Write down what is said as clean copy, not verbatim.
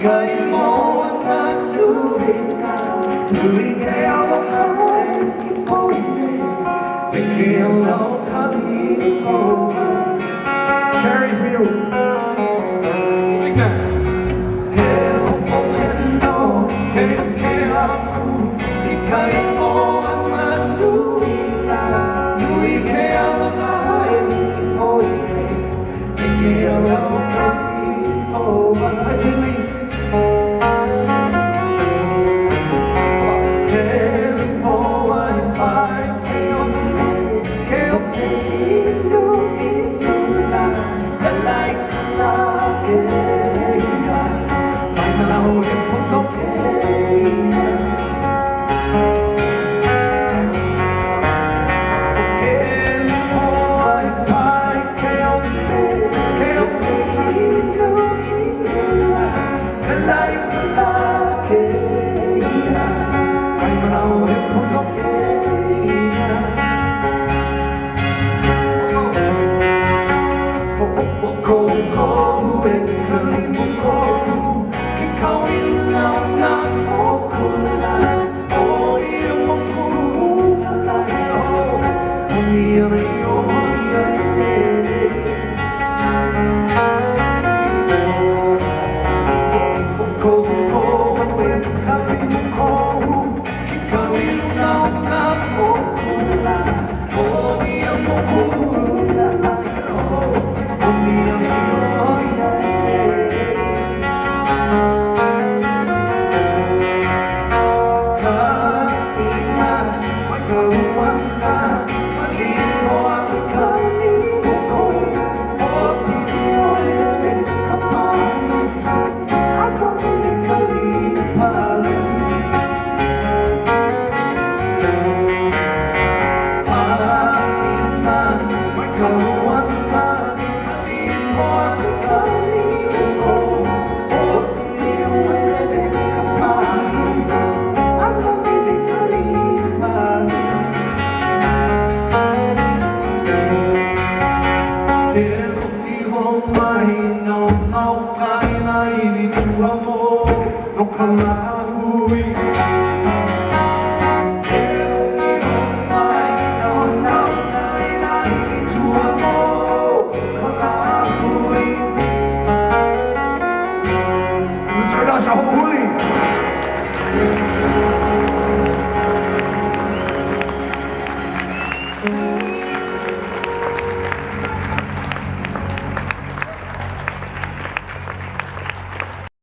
cây mô anh ngát người theo hai môi tình yêu lâu khát yêu Carry for you like that Hello hello hello đi cây mô anh ngát người theo hai môi tình yêu lâu khát yêu I feel me Holy